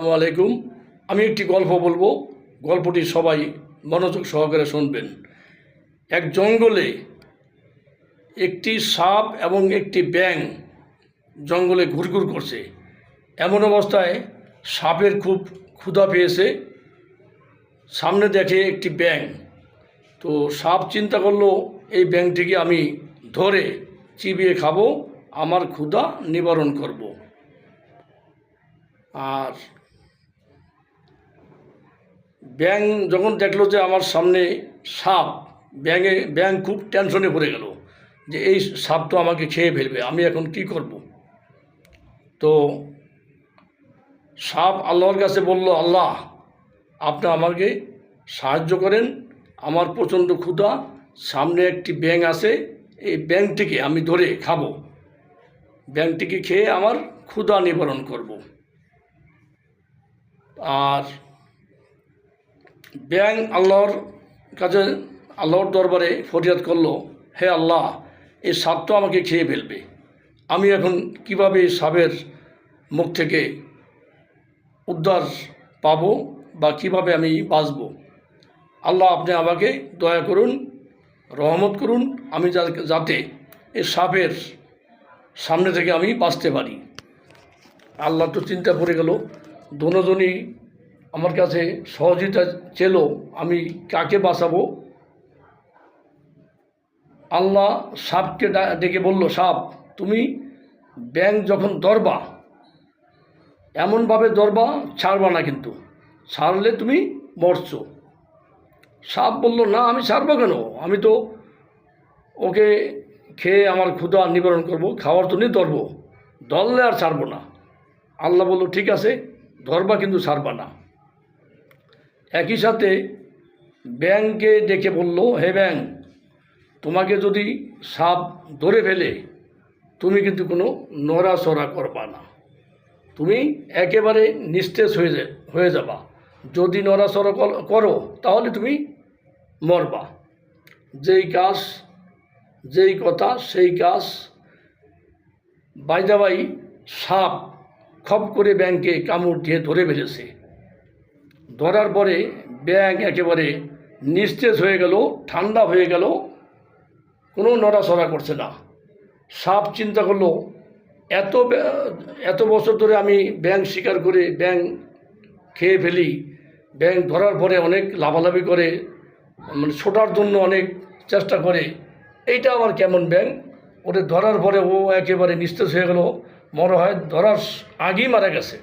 আসসালামু আলাইকুম। আমি একটি গল্প বলবো, গল্পটি সবাই মনোযোগ সহকারে শুনবেন। এক জঙ্গলে একটি সাপ এবং একটি ব্যাঙ জঙ্গলে ঘুরঘুর করছে। এমন অবস্থায় সাপের খুব ক্ষুধা পেয়েছে। সামনে দেখে একটি ব্যাঙ। তো সাপ চিন্তা করলো, এই ব্যাঙটিকে আমি ধরে চিবিয়ে খাবো, আমার ক্ষুধা নিবারণ করব। আর ব্যাঙ যখন দেখলো যে আমার সামনে সাপ, ব্যাঙ খুব টেনশনে পড়ে গেল যে এই সাপ তো আমাকে খেয়ে ফেলবে, আমি এখন কি করব। তো সাপ আল্লাহর কাছে বলল, আল্লাহ, আপনি আমাকে সাহায্য করেন, আমার প্রচণ্ড ক্ষুধা, সামনে একটি ব্যাঙ আছে, এই ব্যাঙটিকে আমি ধরে খাবো, ব্যাঙটিকে খেয়ে আমার ক্ষুধা নিবারণ করব। আর ব্যাঙ আল্লাহর কাছে, আল্লাহর দরবারে ফরিয়াদ করলো, হে আল্লাহ, এই সাপ তো আমাকে খেয়ে ফেলবে, আমি এখন কিভাবে এই সাপের মুখ থেকে উদ্ধার পাবো বা কিভাবে আমি বাঁচব। আল্লাহ, আপনি আমাকে দয়া করুন, রহমত করুন, আমি যাতে এই সাপের সামনে থেকে আমি বাঁচতে পারি। আল্লাহ তো চিন্তা পড়ে গেল, দুজনই আমার কাছে সহযোগিতা চেল, আমি কাকে বাঁচাবো। আল্লাহ সাপকে ডেকে বলল, সাপ, তুমি ব্যাঙ যখন ধরবা, এমনভাবে ধরবা, ছাড়বা না, কিন্তু ছাড়লে তুমি মরছো। সাপ বলল, না, আমি ছাড়বো কেন, আমি তো ওকে খেয়ে আমার ক্ষুধা নিবারণ করব, খাওয়ার জন্যই ধরবো, ধরলে আর ছাড়বো না। আল্লাহ বলল, ঠিক আছে, ধরবা, কিন্তু ছাড়বা না। একই সাথে ব্যাঙকে ডেকে বলল, হে ব্যাঙ, তোমাকে যদি সাপ ধরে ফেলে, তুমি কিন্তু কোনো নড়াচড়া করবা না, তুমি একেবারে নিস্তেজ হয়ে যাবা। যদি নড়াচড়া করো তাহলে তুমি মরবা। যেই কাজ, যেই কথা, সেই কাজ। বাইদাবাই সাপ খপ করে ব্যাঙকে কামড় দিয়ে ধরে ফেলেছে। ধরার পরে ব্যাঙ একেবারে নিস্তেজ হয়ে গেল, ঠান্ডা হয়ে গেল, কোনো নড়াচড়া করছে না। সাপ চিন্তা করলো, এত বছর ধরে আমি ব্যাঙ শিকার করে ব্যাঙ খেয়ে ফেলি, ব্যাঙ ধরার পরে অনেক লাফালাফি করে, মানে ছোটার জন্য অনেক চেষ্টা করে, এইটা আবার কেমন ব্যাঙ, ওটা ধরার পরে ও একেবারে নিস্তেজ হয়ে গেল, মনে হয় ধরার আগেই মারা গেছে।